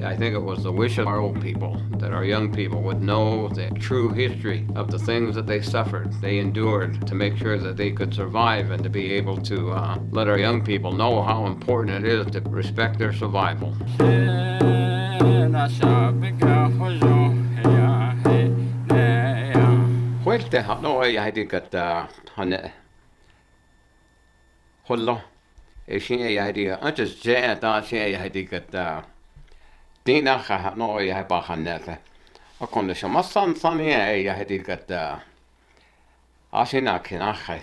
I think it was the wish of our old people that our young people would know the true history of the things that they suffered, they endured to make sure that they could survive and to be able to let our young people know how important it is to respect their survival. Huelte no ei hadikat han hollo e sin ei hadiga antes je ta sin ei hadikat dina ha no ei ha ba hanete a konde se massan ei hadikat asina kinache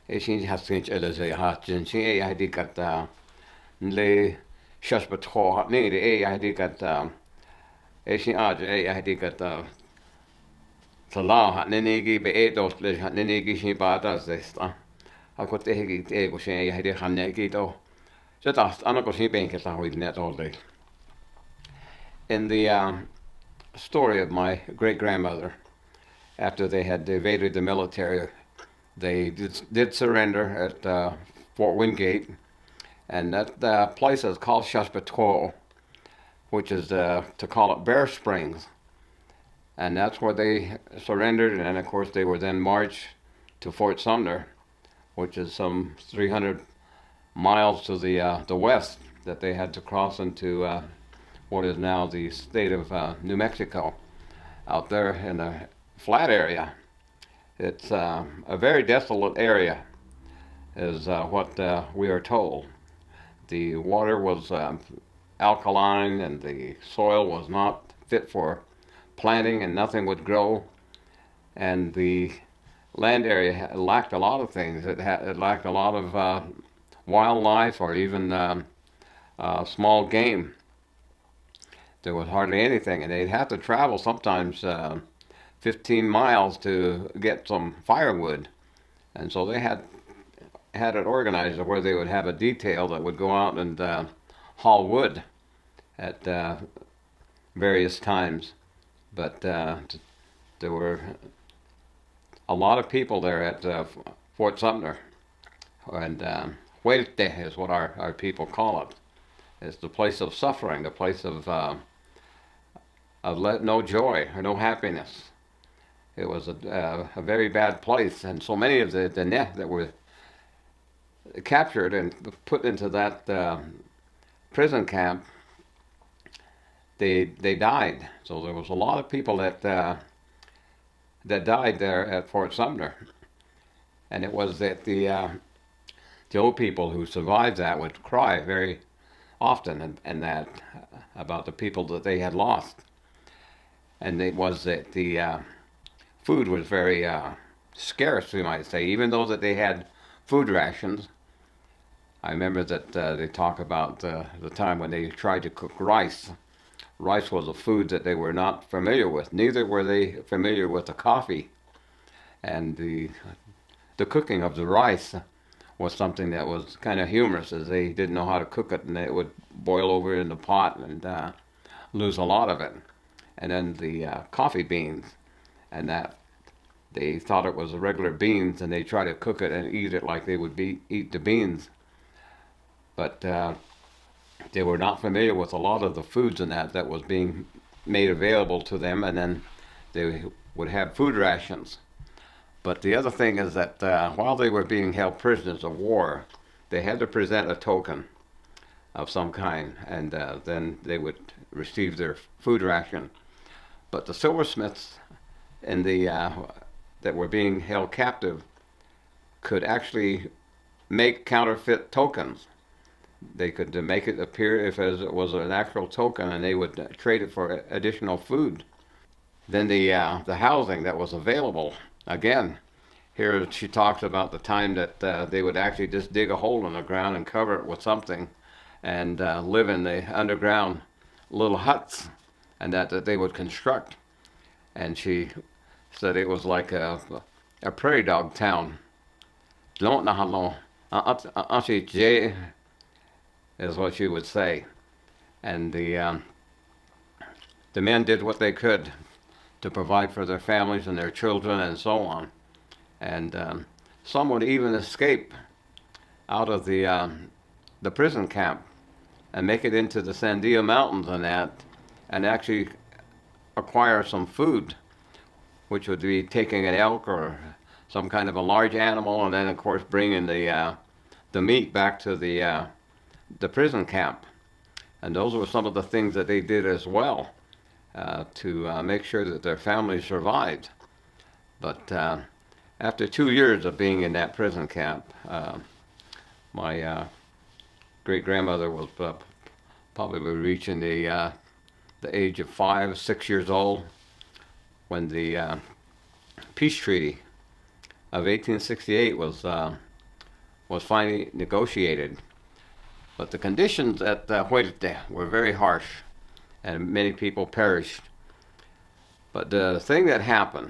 e sin hasin eleze hat sin ei hadikat le shasbatho ne ei hadikat e sin ei hadikat Salah nenegi be etos le nenegi si patas desta. Ako tehegi ego se ja hede hanegi to. Se taas anako si penkiltä huit net olli. In the story of my great grandmother, after they had evaded the military, they did surrender at Fort Wingate, and that place is called Shasbatol, which is to call it Bear Springs. And that's where they surrendered, and of course they were then marched to Fort Sumner, which is some 300 miles to the west that they had to cross into what is now the state of New Mexico, out there in a flat area. It's a very desolate area, is what we are told. The water was alkaline, and the soil was not fit for planting, and nothing would grow, and the land area lacked a lot of things. It lacked a lot of wildlife or even small game. There was hardly anything, and they'd have to travel sometimes 15 miles to get some firewood, and so they had it organized where they would have a detail that would go out and haul wood at various times. But there were a lot of people there at Fort Sumner, and Huelte is what our people call it. It's the place of suffering, a place of no joy or no happiness. It was a very bad place, and so many of the net that were captured and put into that prison camp, they died. So there was a lot of people that died there at Fort Sumner, and it was that the old people who survived that would cry very often, and that about the people that they had lost, and it was that the food was very scarce, we might say, even though that they had food rations. I remember that they talk about the time when they tried to cook rice. Rice was a food that they were not familiar with. Neither were they familiar with the coffee. And the cooking of the rice was something that was kind of humorous, as they didn't know how to cook it, and it would boil over in the pot and lose a lot of it. And then the coffee beans, and that they thought it was regular beans, and they tried to cook it and eat it like they would eat the beans. But they were not familiar with a lot of the foods and that was being made available to them, and then they would have food rations. But the other thing is that while they were being held prisoners of war, they had to present a token of some kind, and then they would receive their food ration. But the silversmiths in the that were being held captive could actually make counterfeit tokens. They could make it appear if it was an actual token, and they would trade it for additional food. Then the housing that was available, again, here she talks about the time that they would actually just dig a hole in the ground and cover it with something, and live in the underground little huts, and that they would construct. And she said it was like a prairie dog town. Don't know how long. Is what she would say, and the men did what they could to provide for their families and their children and so on, and some would even escape out of the prison camp and make it into the Sandia Mountains and that, and actually acquire some food, which would be taking an elk or some kind of a large animal, and then of course bringing the meat back to the prison camp. And those were some of the things that they did as well to make sure that their families survived. But after 2 years of being in that prison camp, my great grandmother was probably reaching the age of 5, 6 years old when the peace treaty of 1868 was finally negotiated. But the conditions at Huelte were very harsh, and many people perished. But the thing that happened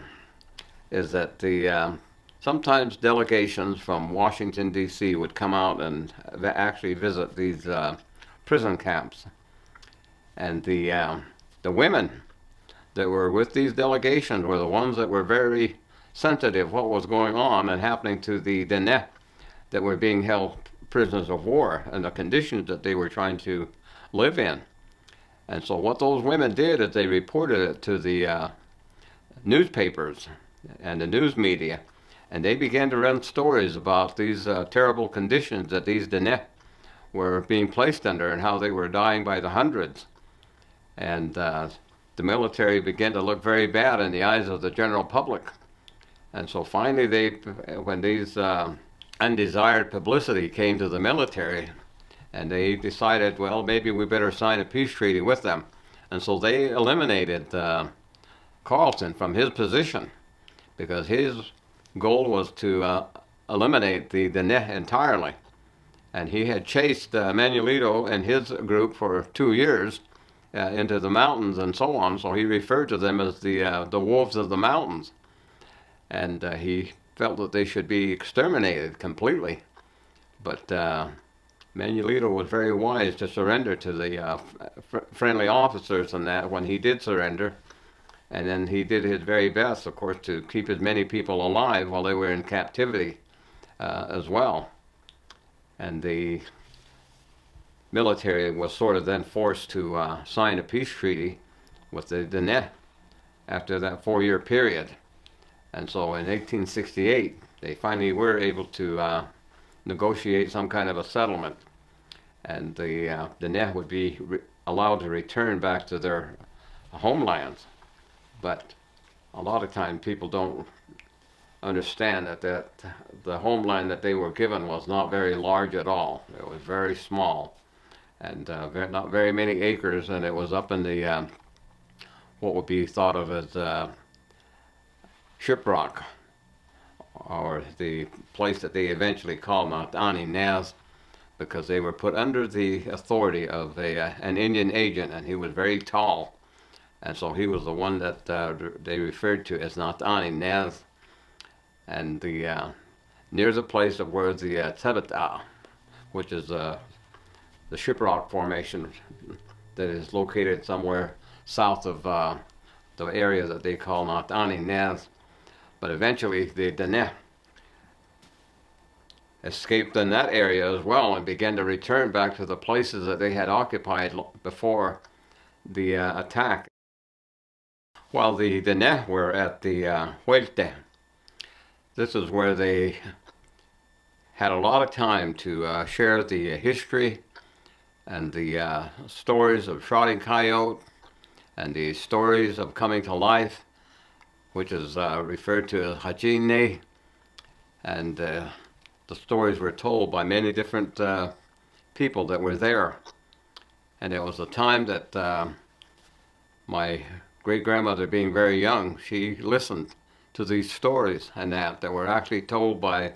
is that sometimes delegations from Washington D.C. would come out and actually visit these prison camps, and the women that were with these delegations were the ones that were very sensitive what was going on and happening to the Dene that were being held prisoners of war and the conditions that they were trying to live in. And so what those women did is they reported it to the newspapers and the news media, and they began to run stories about these terrible conditions that these Dene were being placed under and how they were dying by the hundreds. And the military began to look very bad in the eyes of the general public. And so finally, when these undesired publicity came to the military, and they decided, well, maybe we better sign a peace treaty with them. And so they eliminated Carlton from his position because his goal was to eliminate the Dene entirely. And he had chased Manuelito and his group for 2 years into the mountains and so on. So he referred to them as the wolves of the mountains. And he felt that they should be exterminated completely. But Manuelito was very wise to surrender to the friendly officers and that when he did surrender. And then he did his very best, of course, to keep as many people alive while they were in captivity as well. And the military was sort of then forced to sign a peace treaty with the Dene after that 4-year period. And so in 1868, they finally were able to negotiate some kind of a settlement. And the Dene would be allowed to return back to their homelands. But a lot of times people don't understand that the homeland that they were given was not very large at all. It was very small and not very many acres, and it was up in the what would be thought of as Shiprock, or the place that they eventually called Natani Naz, because they were put under the authority of an Indian agent, and he was very tall. And so he was the one that they referred to as Natani Naz. And near the place of where the Tebeta, which is the Shiprock Formation that is located somewhere south of the area that they call Natani Naz. But eventually the Dene escaped in that area as well and began to return back to the places that they had occupied before the attack. While the Dene were at the Huelte, this is where they had a lot of time to share the history and the stories of Shrouding Coyote and the stories of coming to life, which is referred to as Hajine. And the stories were told by many different people that were there. And it was a time that my great-grandmother, being very young, she listened to these stories and that were actually told by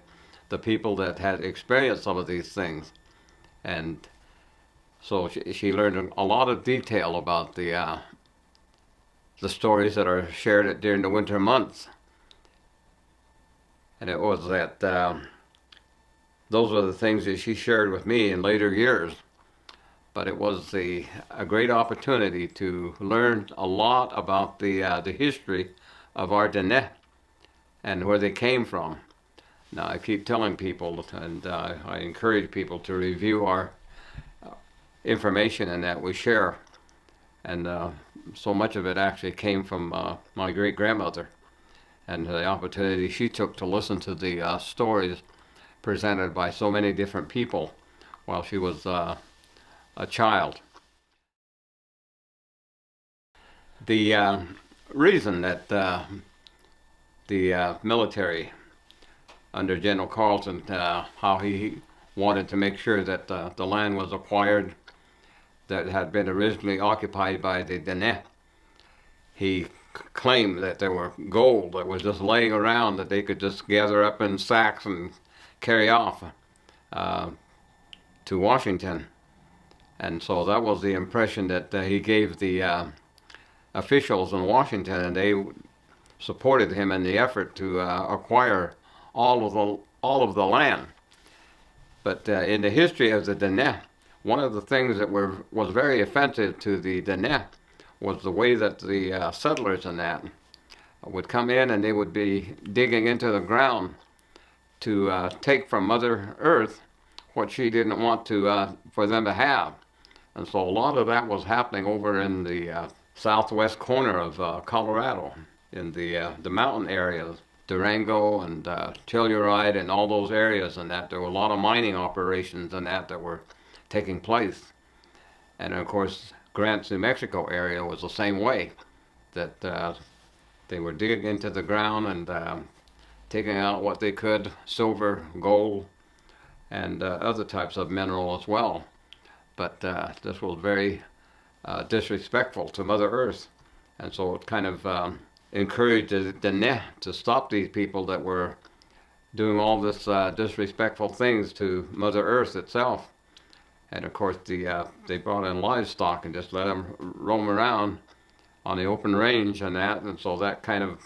the people that had experienced some of these things. And so she learned a lot of detail about the stories that are shared during the winter months. And it was that those were the things that she shared with me in later years. But it was a great opportunity to learn a lot about the history of our Dene and where they came from. Now, I keep telling people, and I encourage people to review our information and that we share. and so much of it actually came from my great grandmother and the opportunity she took to listen to the stories presented by so many different people while she was a child. The reason that the military under General Carlson, how he wanted to make sure that the land was acquired that had been originally occupied by the Dene. He claimed that there were gold that was just laying around that they could just gather up in sacks and carry off uh, to Washington. And so that was the impression that he gave the officials in Washington, and they supported him in the effort to acquire all of the land. But in the history of the Dene, one of the things that was very offensive to the Dene was the way that the settlers in that would come in and they would be digging into the ground to take from Mother Earth what she didn't want to for them to have. And so a lot of that was happening over in the southwest corner of Colorado, in the mountain areas, Durango and Telluride and all those areas, and that there were a lot of mining operations and that were taking place. And of course, Grant's New Mexico area was the same way, that they were digging into the ground and taking out what they could, silver, gold, and other types of mineral as well. But this was very disrespectful to Mother Earth. And so it kind of encouraged the Neh to stop these people that were doing all this disrespectful things to Mother Earth itself. And of course, they brought in livestock and just let them roam around on the open range and that. And so that kind of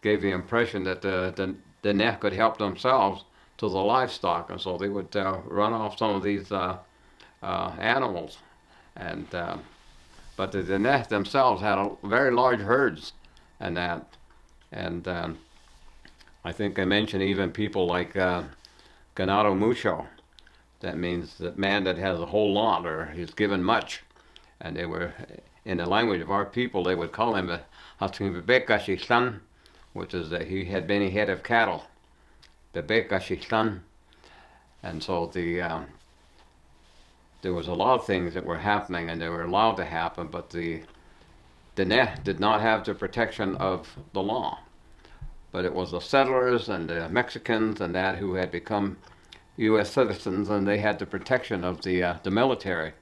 gave the impression that the Neh could help themselves to the livestock. And so they would run off some of these animals. And but the Neh themselves had very large herds and that. And I think I mentioned even people like ganado mucho. That means that man that has a whole lot or he's given much. And they were, in the language of our people, they would call him Hatzim, which is that he had many head of cattle. Bebekashistan. And so there was a lot of things that were happening and they were allowed to happen, but the Neh did not have the protection of the law. But it was the settlers and the Mexicans and that who had become U.S. citizens, and they had the protection of the military,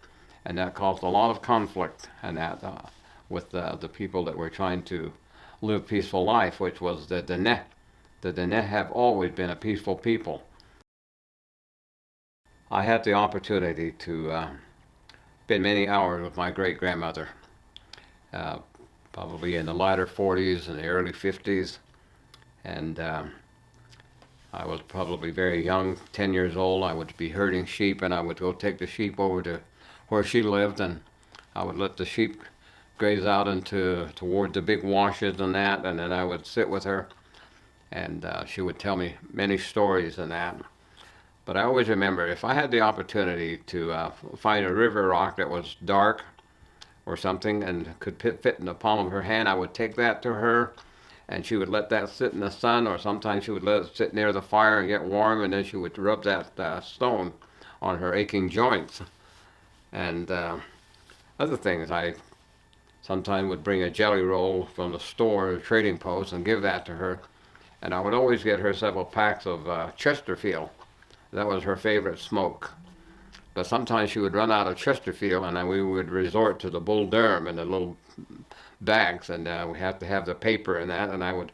and that caused a lot of conflict and that with the people that were trying to live peaceful life, which was the Dene. The Dene have always been a peaceful people. I had the opportunity to spend many hours with my great grandmother, uh, probably in the latter 40s and the early 50s, and I was probably very young, 10 years old. I would be herding sheep, and I would go take the sheep over to where she lived, and I would let the sheep graze out toward the big washes and that, and then I would sit with her, and she would tell me many stories and that. But I always remember, if I had the opportunity to find a river rock that was dark or something and could fit in the palm of her hand, I would take that to her, and she would let that sit in the sun, or sometimes she would let it sit near the fire and get warm, and then she would rub that stone on her aching joints. And other things, I sometimes would bring a jelly roll from the store or trading post and give that to her. And I would always get her several packs of Chesterfield. That was her favorite smoke. But sometimes she would run out of Chesterfield, and then we would resort to the Bull Durham in the little bags, and we have to have the paper and that, and I would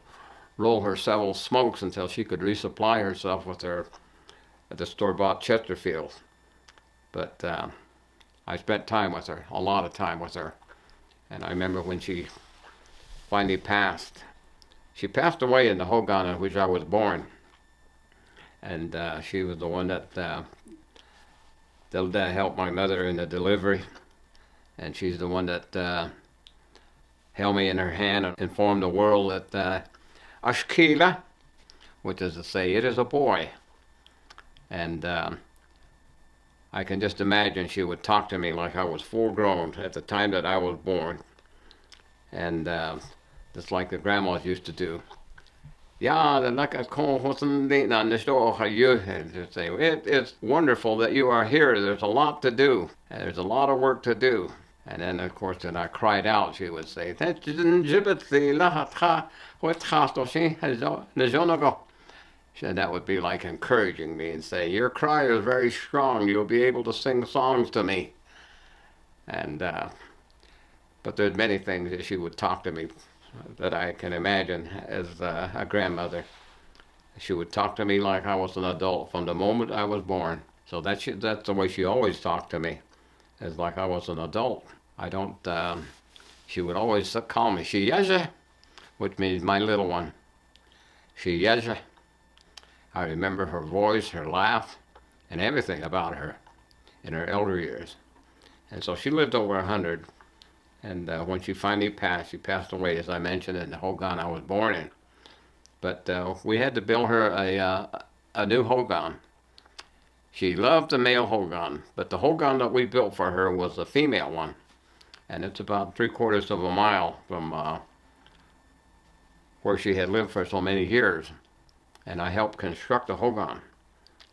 roll her several smokes until she could resupply herself with the store-bought Chesterfield. But I spent time with her, a lot of time with her. And I remember when she finally passed. She passed away in the Hogan in which I was born. And she was the one that helped my mother in the delivery. And she's the one that held me in her hand and informed the world that Ashkila, which is to say, it is a boy. And I can just imagine she would talk to me like I was full grown at the time that I was born. And just like the grandmas used to do. Yeah, the like a call wasn't you say it is wonderful that you are here. There's a lot to do. And there's a lot of work to do. And then of course when I cried out she would say that that would be like encouraging me and say, your cry is very strong. You'll be able to sing songs to me. And but there's many things that she would talk to me that I can imagine as a grandmother. She would talk to me like I was an adult from the moment I was born. So that's the way she always talked to me, as like I was an adult. I don't. She would always call me she Yasha, which means my little one. She Yasha. I remember her voice, her laugh, and everything about her in her elder years. And so she lived over 100. And when she finally passed, she passed away, as I mentioned, in the hogan I was born in. But we had to build her a new hogan. She loved the male hogan, but the hogan that we built for her was a female one. And it's about 3/4 of a mile from where she had lived for so many years. And I helped construct the hogan.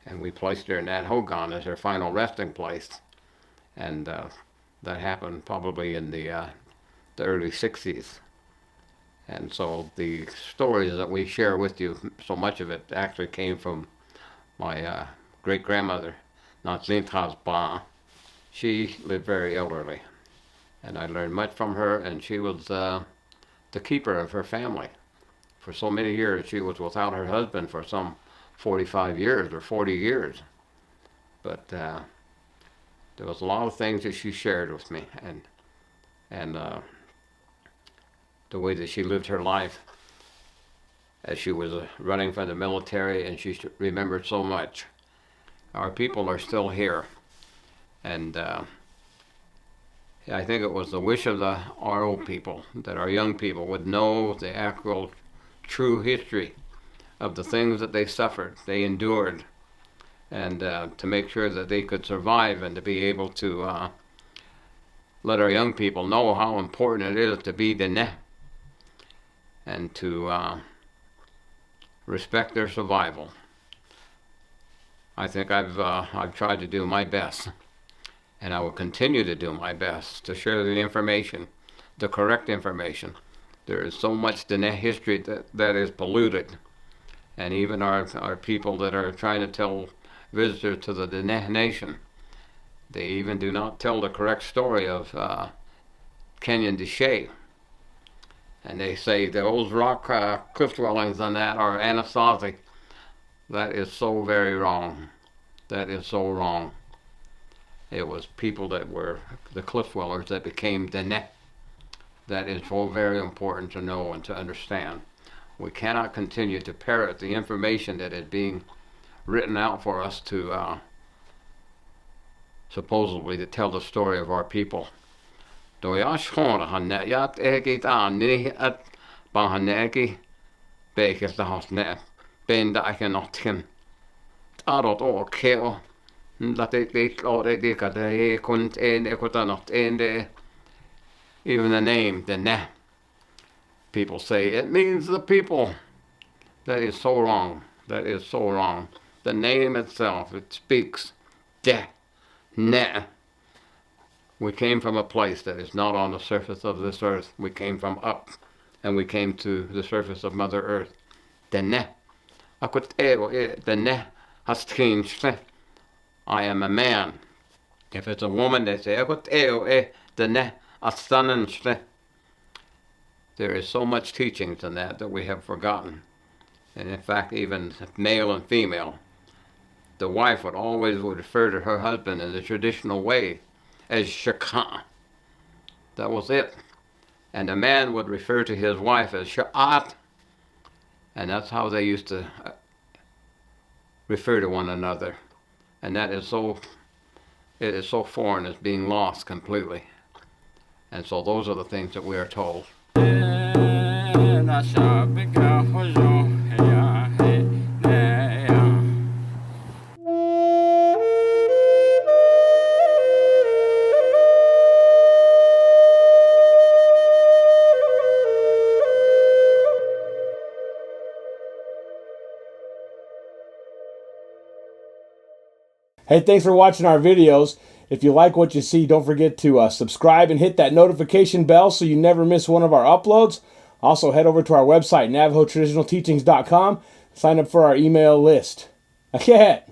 And we placed her in that hogan as her final resting place. And that happened probably in the early 60s. And so the stories that we share with you, so much of it actually came from my great-grandmother, Natlintas Ba. She lived very elderly. And I learned much from her, and she was the keeper of her family. For so many years, she was without her husband for some 45 years or 40 years. But there was a lot of things that she shared with me, and the way that she lived her life as she was running from the military, and she remembered so much. Our people are still here, and I think it was the wish of our old people that our young people would know the actual true history of the things that they suffered, they endured, and to make sure that they could survive and to be able to let our young people know how important it is to be Dene and to respect their survival. I think I've tried to do my best, and I will continue to do my best to share the information, the correct information. There is so much Dene history that is polluted, and even our people that are trying to tell visitors to the Dene Nation, they even do not tell the correct story of Kenyon Deshay. And they say those rock cliff dwellings on that are Anasazi. That is so very wrong. That is so wrong. It was people that were the cliff dwellers that became Dene. That is so very important to know and to understand. We cannot continue to parrot the information that is being written out for us to supposedly to tell the story of our people. Even the name, the Ne, people say it means the people. That is so wrong. That is so wrong. The name itself, it speaks. De, Ne. We came from a place that is not on the surface of this earth. We came from up, and we came to the surface of Mother Earth. De Ne. The Ne has changed. I am a man. If it's a woman, they say, the Ne. There is so much teachings in that we have forgotten. And in fact, even male and female, the wife would always refer to her husband in the traditional way as Shaka. That was it. And the man would refer to his wife as Sha'at. And that's how they used to refer to one another. And that is so, it is so foreign, it's being lost completely. And so those are the things that we are told. Hey, thanks for watching our videos. If you like what you see, don't forget to subscribe and hit that notification bell so you never miss one of our uploads. Also, head over to our website, NavajoTraditionalTeachings.com. Sign up for our email list. Okay.